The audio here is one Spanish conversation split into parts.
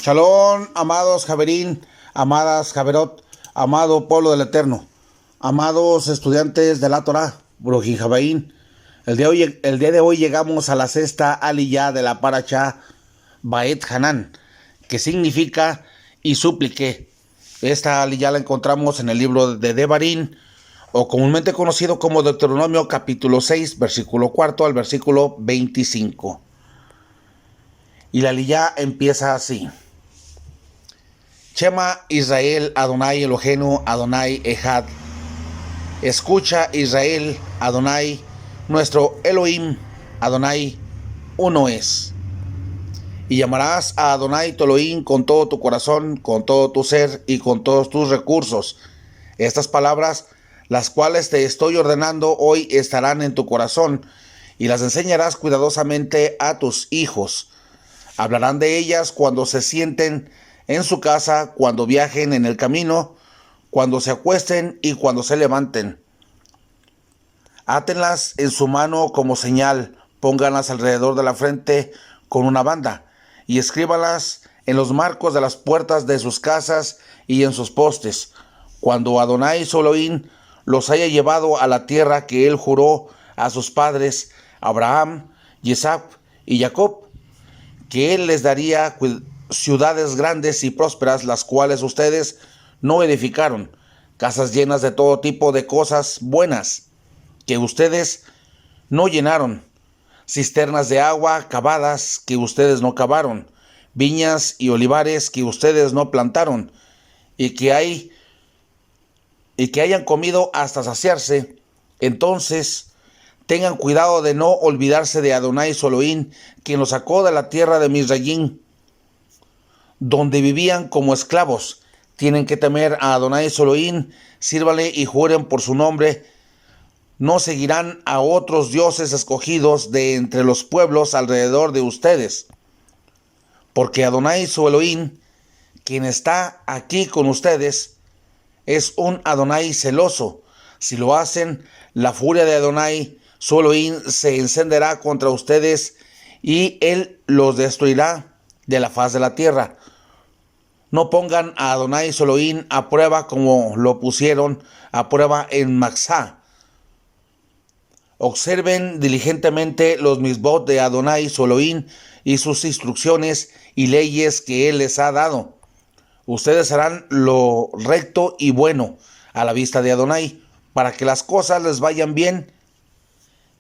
Shalom, amados Javerín, amadas Javerot, amado pueblo del Eterno, amados estudiantes de la Torah, Brujín Jabaín. El día de hoy llegamos a la sexta aliyá de la Parashá Baet Hanan, que significa y supliqué. Esta aliyá la encontramos en el libro de Devarim, o comúnmente conocido como Deuteronomio capítulo 6, versículo 4 al versículo 25. Y la aliyá empieza así. Shema Israel, Adonai Eloheinu, Adonai Echad. Escucha Israel, Adonai, nuestro Elohim, Adonai, uno es. Y llamarás a Adonai tu Elohim con todo tu corazón, con todo tu ser y con todos tus recursos. Estas palabras, las cuales te estoy ordenando hoy, estarán en tu corazón y las enseñarás cuidadosamente a tus hijos. Hablarán de ellas cuando se sienten en su casa, cuando viajen en el camino, cuando se acuesten y cuando se levanten. Átenlas en su mano como señal, pónganlas alrededor de la frente con una banda, y escríbalas en los marcos de las puertas de sus casas y en sus postes, cuando Adonai su Elohim los haya llevado a la tierra que él juró a sus padres, Abraham, Isaac y Jacob, que él les daría ciudades grandes y prósperas, las cuales ustedes no edificaron, casas llenas de todo tipo de cosas buenas, que ustedes no llenaron, cisternas de agua cavadas, que ustedes no cavaron, viñas y olivares que ustedes no plantaron, y que hayan comido hasta saciarse. Entonces tengan cuidado de no olvidarse de Adonai su Elohim, quien los sacó de la tierra de Misrayim, donde vivían como esclavos. Tienen que temer a Adonai su Elohim, sírvale y juren por su nombre. No seguirán a otros dioses escogidos de entre los pueblos alrededor de ustedes, porque Adonai su Elohim, quien está aquí con ustedes, es un Adonai celoso. Si lo hacen, la furia de Adonai su Elohim se encenderá contra ustedes y él los destruirá de la faz de la tierra. No pongan a Adonai su Elohim a prueba como lo pusieron a prueba en Maksá. Observen diligentemente los misbot de Adonai su Elohim y sus instrucciones y leyes que él les ha dado. Ustedes harán lo recto y bueno a la vista de Adonai, para que las cosas les vayan bien,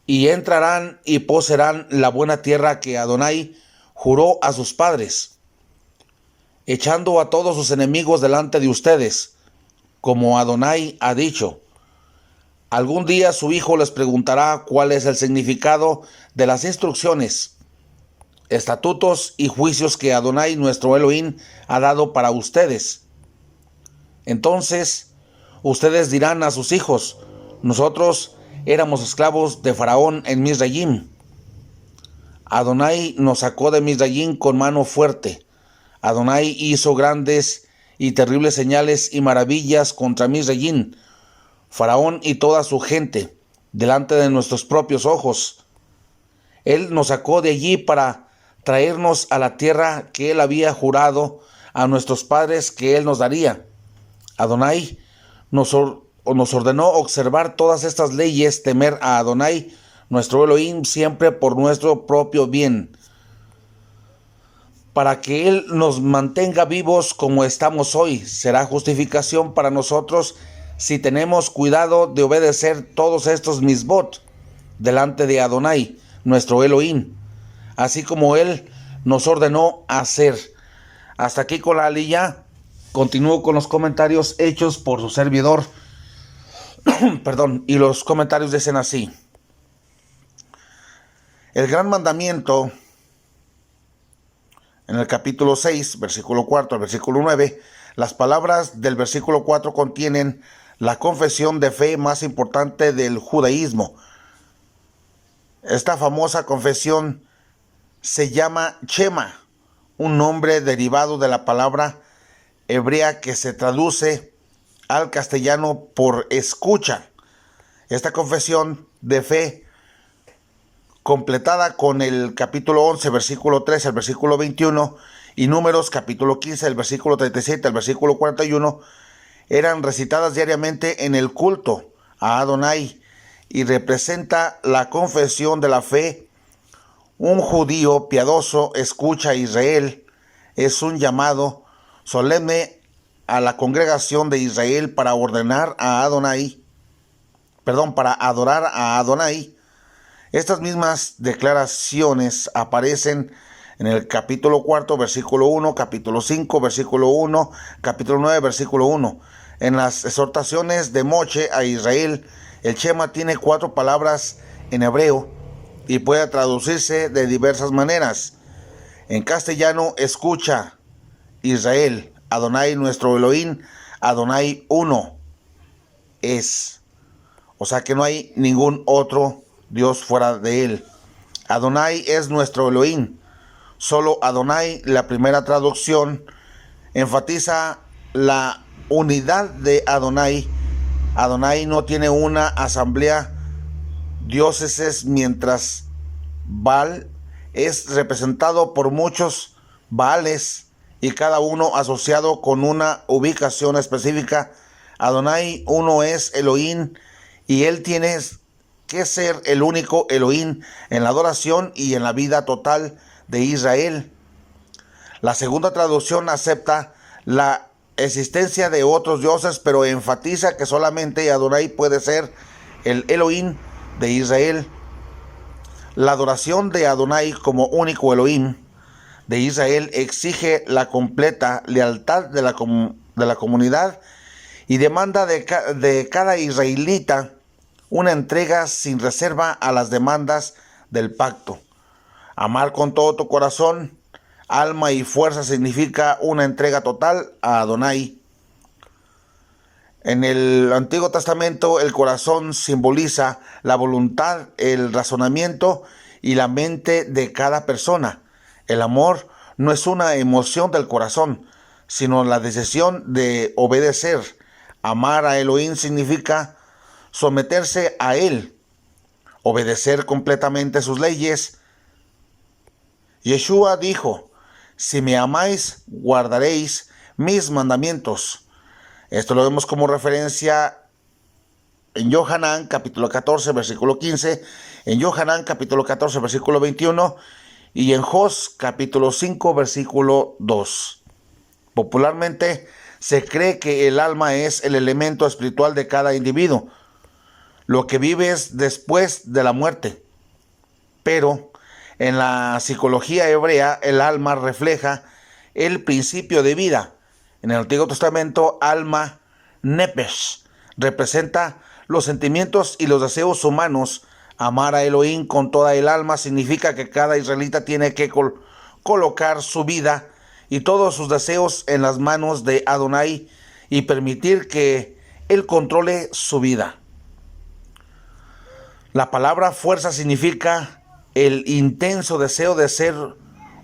y entrarán y poseerán la buena tierra que Adonai juró a sus padres, echando a todos sus enemigos delante de ustedes, como Adonai ha dicho. Algún día su hijo les preguntará cuál es el significado de las instrucciones, estatutos y juicios que Adonai nuestro Elohim ha dado para ustedes. Entonces ustedes dirán a sus hijos: nosotros éramos esclavos de Faraón en Misrayim. Adonai nos sacó de Misrayim con mano fuerte. Adonai hizo grandes y terribles señales y maravillas contra Misrayim, Faraón y toda su gente, delante de nuestros propios ojos. Él nos sacó de allí para traernos a la tierra que él había jurado a nuestros padres que él nos daría. Adonai nos ordenó observar todas estas leyes, temer a Adonai nuestro Elohim siempre por nuestro propio bien, para que él nos mantenga vivos como estamos hoy. Será justificación para nosotros si tenemos cuidado de obedecer todos estos misbot delante de Adonai nuestro Elohim, así como él nos ordenó hacer. Hasta aquí con la aliyá. Continúo con los comentarios hechos por su servidor. Y los comentarios dicen así: el gran mandamiento, en el capítulo 6, versículo 4 al versículo 9, las palabras del versículo 4 contienen la confesión de fe más importante del judaísmo. Esta famosa confesión se llama Shema, un nombre derivado de la palabra hebrea que se traduce al castellano por escucha. Esta confesión de fe, completada con el capítulo 11, versículo 3 al versículo 21, y Números capítulo 15, del versículo 37 al versículo 41, eran recitadas diariamente en el culto a Adonai y representa la confesión de la fe. Un judío piadoso escucha a Israel. Es un llamado solemne a la congregación de Israel para ordenar a Adonai, para adorar a Adonai. Estas mismas declaraciones aparecen en el capítulo 4, versículo 1, capítulo 5, versículo 1, capítulo 9, versículo 1. En las exhortaciones de Moche a Israel, el Shema tiene 4 palabras en hebreo y puede traducirse de diversas maneras. En castellano, escucha, Israel, Adonai nuestro Elohim, Adonai uno es. O sea que no hay ningún otro Dios fuera de él. Adonai es nuestro Elohim. Solo Adonai, la primera traducción, enfatiza la unidad de Adonai. Adonai no tiene una asamblea dióceses, mientras Baal es representado por muchos Baales y cada uno asociado con una ubicación específica. Adonai uno es Elohim y él tiene que ser el único Elohim en la adoración y en la vida total de Israel. La segunda traducción acepta la existencia de otros dioses, pero enfatiza que solamente Adonai puede ser el Elohim de Israel. La adoración de Adonai como único Elohim de Israel exige la completa lealtad de la comunidad y demanda de cada israelita una entrega sin reserva a las demandas del pacto. Amar con todo tu corazón, alma y fuerza significa una entrega total a Adonai. En el Antiguo Testamento, el corazón simboliza la voluntad, el razonamiento y la mente de cada persona. El amor no es una emoción del corazón, sino la decisión de obedecer. Amar a Elohim significa someterse a Él, obedecer completamente sus leyes. Yeshua dijo: si me amáis, guardaréis mis mandamientos. Esto lo vemos como referencia en Yohanan capítulo 14 versículo 15, en Yohanan capítulo 14 versículo 21 y en Jos capítulo 5 versículo 2. Popularmente se cree que el alma es el elemento espiritual de cada individuo, lo que vives después de la muerte. Pero en la psicología hebrea, el alma refleja el principio de vida. En el Antiguo Testamento, alma, nephesh, representa los sentimientos y los deseos humanos. Amar a Elohim con toda el alma significa que cada israelita tiene que colocar su vida y todos sus deseos en las manos de Adonai y permitir que Él controle su vida. La palabra fuerza significa el intenso deseo de ser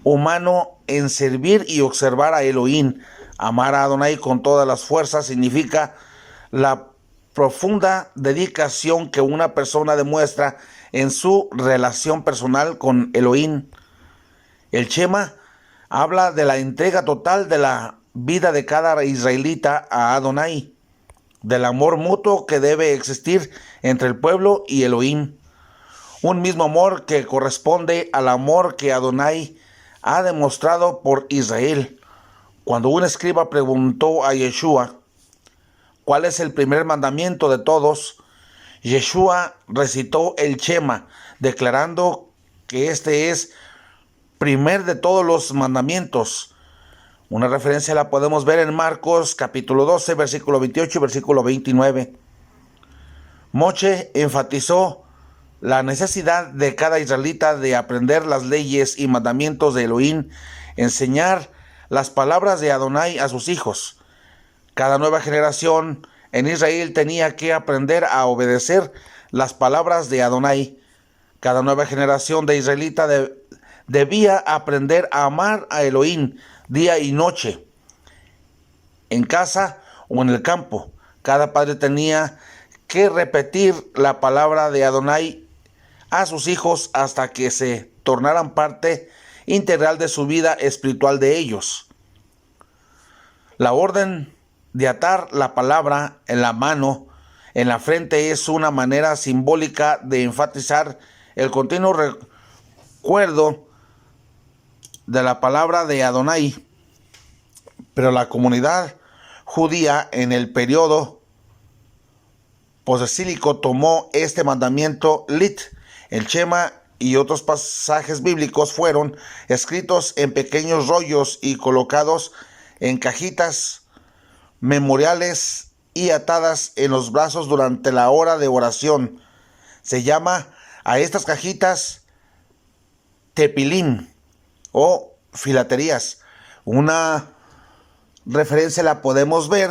humano en servir y observar a Elohim. Amar a Adonai con todas las fuerzas significa la profunda dedicación que una persona demuestra en su relación personal con Elohim. El Shema habla de la entrega total de la vida de cada israelita a Adonai, del amor mutuo que debe existir entre el pueblo y Elohim. Un mismo amor que corresponde al amor que Adonai ha demostrado por Israel. Cuando un escriba preguntó a Yeshua cuál es el primer mandamiento de todos, Yeshua recitó el Shema, declarando que este es primer de todos los mandamientos. Una referencia la podemos ver en Marcos capítulo 12, versículo 28 y versículo 29. Moche enfatizó la necesidad de cada israelita de aprender las leyes y mandamientos de Elohim, enseñar las palabras de Adonai a sus hijos. Cada nueva generación en Israel tenía que aprender a obedecer las palabras de Adonai. Cada nueva generación de israelita debía aprender a amar a Elohim día y noche, en casa o en el campo. Cada padre tenía que repetir la palabra de Adonai a sus hijos hasta que se tornaran parte integral de su vida espiritual de ellos. La orden de atar la palabra en la mano, en la frente, es una manera simbólica de enfatizar el continuo recuerdo de la palabra de Adonai. Pero la comunidad judía en el periodo posexílico tomó este mandamiento lit. El Shema y otros pasajes bíblicos fueron escritos en pequeños rollos y colocados en cajitas memoriales y atadas en los brazos durante la hora de oración. Se llama a estas cajitas tepilín o filaterías. Una referencia la podemos ver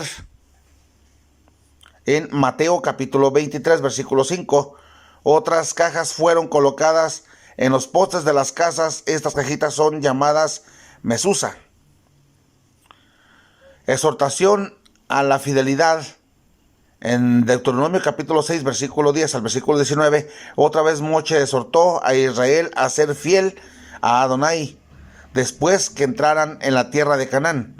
en Mateo capítulo 23 versículo 5. Otras cajas fueron colocadas en los postes de las casas. Estas cajitas son llamadas mesusa. Exhortación a la fidelidad. En Deuteronomio capítulo 6 versículo 10 al versículo 19, otra vez Moche exhortó a Israel a ser fiel a Adonai después que entraran en la tierra de Canaán.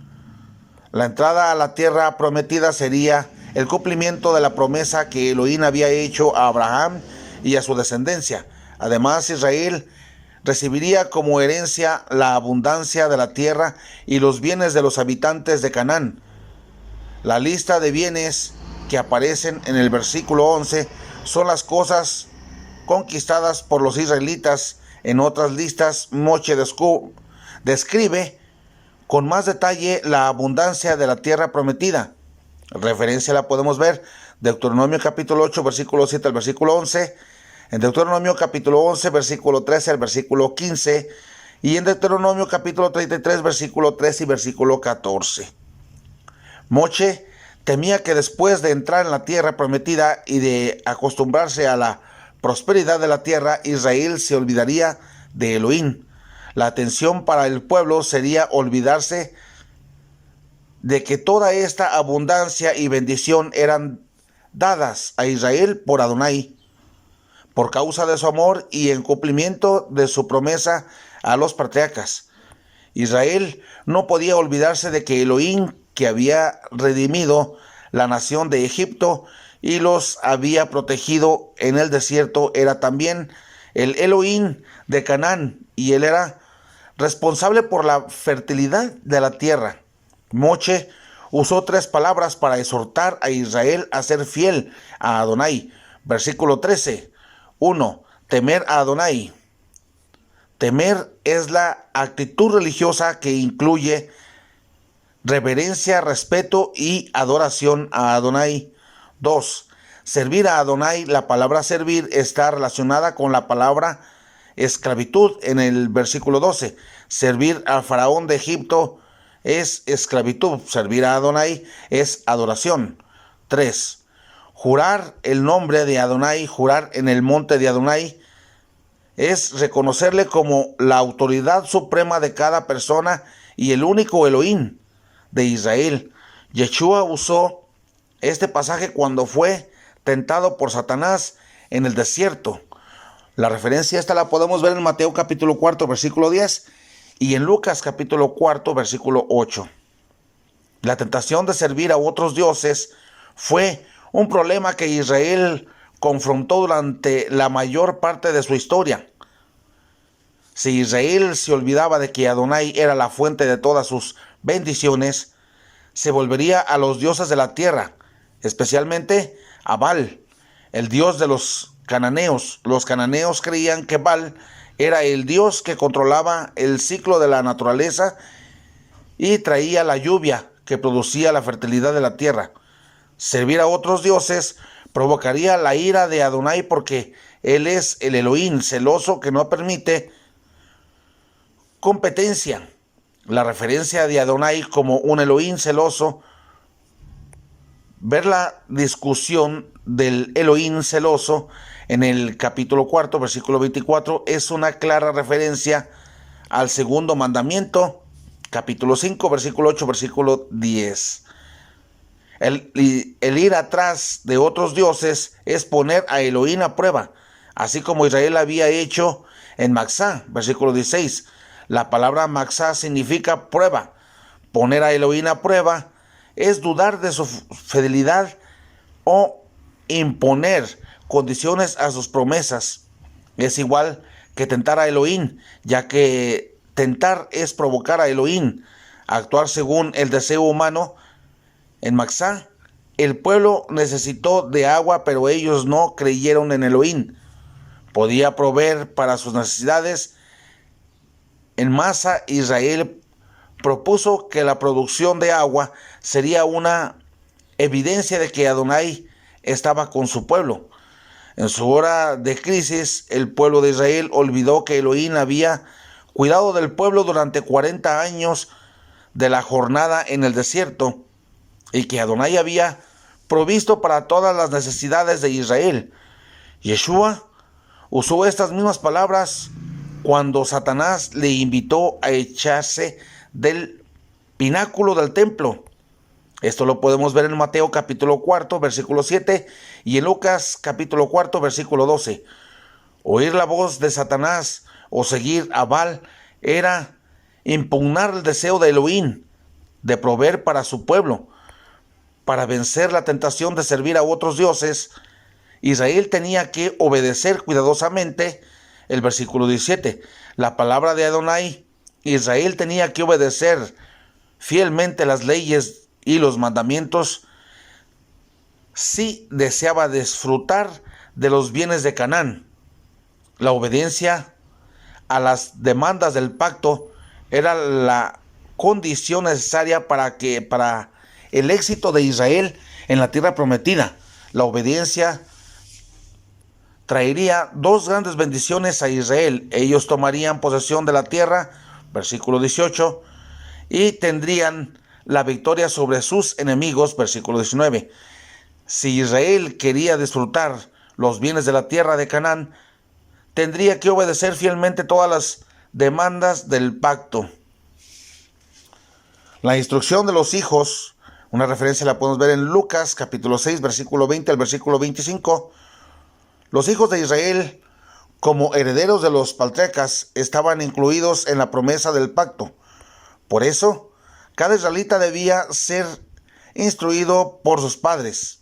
La entrada a la tierra prometida sería el cumplimiento de la promesa que Elohim había hecho a Abraham y a su descendencia. Además, Israel recibiría como herencia la abundancia de la tierra y los bienes de los habitantes de Canaán. La lista de bienes que aparecen en el versículo 11 son las cosas conquistadas por los israelitas. En otras listas, Moche describe con más detalle la abundancia de la tierra prometida. Referencia la podemos ver Deuteronomio capítulo 8 versículo 7 al versículo 11, en Deuteronomio capítulo 11 versículo 13 al versículo 15 y en Deuteronomio capítulo 33 versículo 3 y versículo 14. Moche temía que después de entrar en la tierra prometida y de acostumbrarse a la prosperidad de la tierra, Israel se olvidaría de Elohim. La atención para el pueblo sería olvidarse de que toda esta abundancia y bendición eran dadas a Israel por Adonai, por causa de su amor y en cumplimiento de su promesa a los patriarcas. Israel no podía olvidarse de que Elohim, que había redimido la nación de Egipto y los había protegido en el desierto, era también el Elohim de Canaán, y él era responsable por la fertilidad de la tierra. Moche usó 3 palabras para exhortar a Israel a ser fiel a Adonai. Versículo 13. 1. Temer a Adonai. Temer es la actitud religiosa que incluye reverencia, respeto y adoración a Adonai. 2. Servir a Adonai. La palabra servir está relacionada con la palabra esclavitud en el versículo 12. Servir al faraón de Egipto es esclavitud. Servir a Adonai es adoración. 3. Jurar el nombre de Adonai. Jurar en el monte de Adonai es reconocerle como la autoridad suprema de cada persona y el único Elohim de Israel. Yeshua usó este pasaje cuando fue tentado por Satanás en el desierto. La referencia esta la podemos ver en Mateo capítulo 4 versículo 10 y en Lucas capítulo 4 versículo 8. La tentación de servir a otros dioses fue un problema que Israel confrontó durante la mayor parte de su historia. Si Israel se olvidaba de que Adonai era la fuente de todas sus bendiciones, se volvería a los dioses de la tierra, especialmente a Baal, el dios de los cananeos. Los cananeos creían que Baal era el dios que controlaba el ciclo de la naturaleza y traía la lluvia que producía la fertilidad de la tierra. Servir a otros dioses provocaría la ira de Adonai porque él es el Elohim celoso que no permite competencia. La referencia de Adonai como un Elohim celoso, ver la discusión del Elohim celoso en el capítulo 4, versículo 24, es una clara referencia al segundo mandamiento, capítulo 5, versículo 8, versículo 10. El ir atrás de otros dioses es poner a Elohim a prueba, así como Israel había hecho en Macsá, versículo 16. La palabra Maxá significa prueba. Poner a Elohim a prueba es dudar de su fidelidad o imponer condiciones a sus promesas. Es igual que tentar a Elohim, ya que tentar es provocar a Elohim a actuar según el deseo humano. En Maxá, el pueblo necesitó de agua, pero ellos no creyeron en Elohim. Podía proveer para sus necesidades. En Masa, Israel propuso que la producción de agua sería una evidencia de que Adonai estaba con su pueblo. En su hora de crisis, el pueblo de Israel olvidó que Elohim había cuidado del pueblo durante 40 años de la jornada en el desierto y que Adonai había provisto para todas las necesidades de Israel. Yeshua usó estas mismas palabras cuando Satanás le invitó a echarse del pináculo del templo. Esto lo podemos ver en Mateo capítulo 4, versículo 7 y en Lucas capítulo 4, versículo 12. Oír la voz de Satanás o seguir a Baal era impugnar el deseo de Elohim de proveer para su pueblo. Para vencer la tentación de servir a otros dioses, Israel tenía que obedecer cuidadosamente el versículo 17. La palabra de Adonai, Israel tenía que obedecer fielmente las leyes y los mandamientos si deseaba disfrutar de los bienes de Canaán. La obediencia a las demandas del pacto era la condición necesaria para el éxito de Israel en la tierra prometida. La obediencia traería dos grandes bendiciones a Israel. Ellos tomarían posesión de la tierra, versículo 18, y tendrían la victoria sobre sus enemigos, versículo 19. Si Israel quería disfrutar los bienes de la tierra de Canaán, tendría que obedecer fielmente todas las demandas del pacto. La instrucción de los hijos, una referencia la podemos ver en Lucas capítulo 6, versículo 20 al versículo 25. Los hijos de Israel, como herederos de los paltrecas, estaban incluidos en la promesa del pacto. Por eso, cada israelita debía ser instruido por sus padres.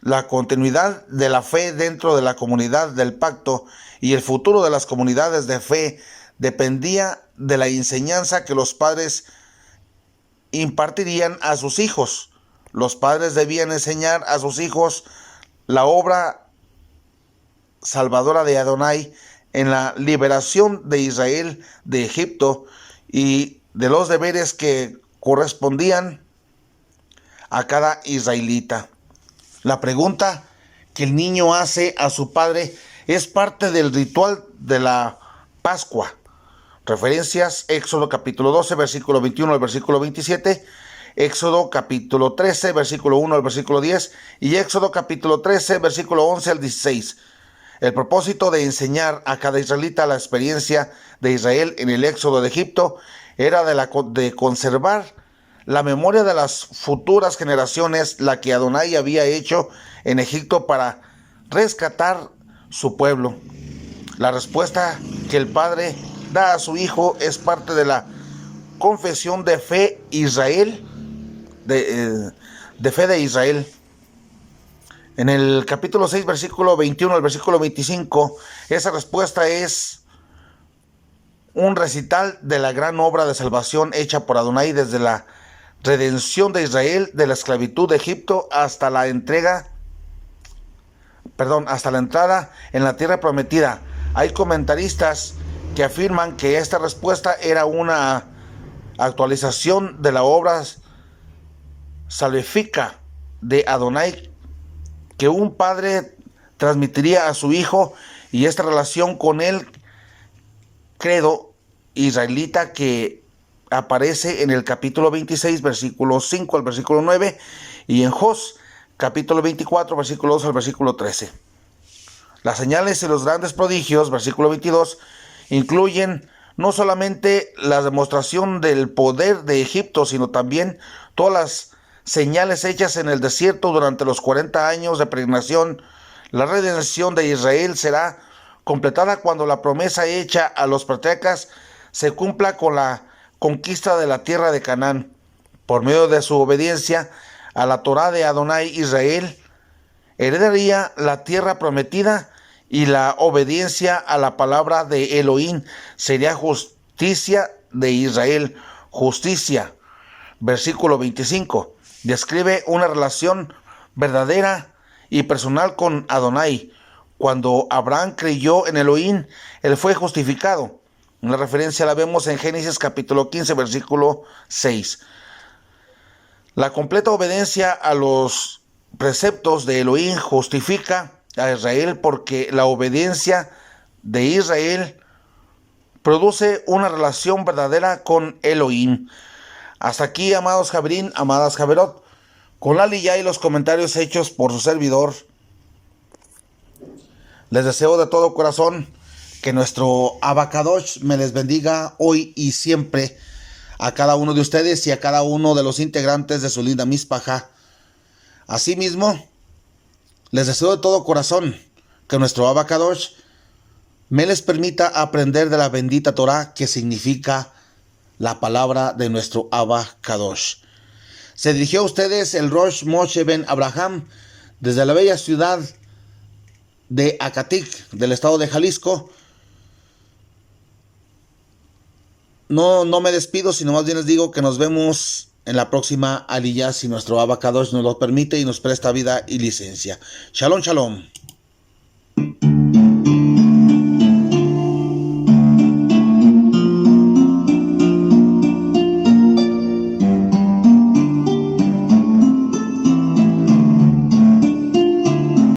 La continuidad de la fe dentro de la comunidad del pacto y el futuro de las comunidades de fe dependía de la enseñanza que los padres impartirían a sus hijos. Los padres debían enseñar a sus hijos la obra salvadora de Adonai en la liberación de Israel de Egipto y de los deberes que correspondían a cada israelita. La pregunta que el niño hace a su padre es parte del ritual de la Pascua. Referencias: Éxodo capítulo 12, versículo 21 al versículo 27, Éxodo capítulo 13, versículo 1 al versículo 10 y Éxodo capítulo 13, versículo 11 al 16. El propósito de enseñar a cada israelita la experiencia de Israel en el éxodo de Egipto era de conservar la memoria de las futuras generaciones la que Adonai había hecho en Egipto para rescatar su pueblo. La respuesta que el padre da a su hijo es parte de la confesión de fe de fe de Israel. En el capítulo 6, versículo 21 al versículo 25, esa respuesta es un recital de la gran obra de salvación hecha por Adonai desde la redención de Israel de la esclavitud de Egipto hasta la entrada en la tierra prometida. Hay comentaristas que afirman que esta respuesta era una actualización de la obra salvífica de Adonai que un padre transmitiría a su hijo, y esta relación con el credo israelita que aparece en el capítulo 26, versículo 5 al versículo 9, y en Jos, capítulo 24, versículo 2 al versículo 13. Las señales y los grandes prodigios, versículo 22, incluyen no solamente la demostración del poder de Egipto, sino también todas las señales hechas en el desierto durante los 40 años de peregrinación. La redención de Israel será completada cuando la promesa hecha a los patriarcas se cumpla con la conquista de la tierra de Canaán, por medio de su obediencia a la Torá de Adonai Israel, heredaría la tierra prometida, y la obediencia a la palabra de Elohim sería justicia de Israel. Justicia. Versículo 25. Describe una relación verdadera y personal con Adonai. Cuando Abraham creyó en Elohim, él fue justificado. Una referencia la vemos en Génesis capítulo 15, versículo 6. La completa obediencia a los preceptos de Elohim justifica a Israel, porque la obediencia de Israel produce una relación verdadera con Elohim. Hasta aquí, amados Javerín, amadas Javerot, con la liya y los comentarios hechos por su servidor. Les deseo de todo corazón que nuestro Abacadosh me les bendiga hoy y siempre a cada uno de ustedes y a cada uno de los integrantes de su linda Mishpajá. Asimismo, les deseo de todo corazón que nuestro Abacadosh me les permita aprender de la bendita Torah, que significa la palabra de nuestro Abacadosh. Se dirigió a ustedes el Rosh Moshe Ben Abraham desde la bella ciudad de Acatic, del estado de Jalisco. No me despido, sino más bien les digo que nos vemos en la próxima aliyá, si nuestro Abacadosh nos lo permite y nos presta vida y licencia. Shalom, shalom.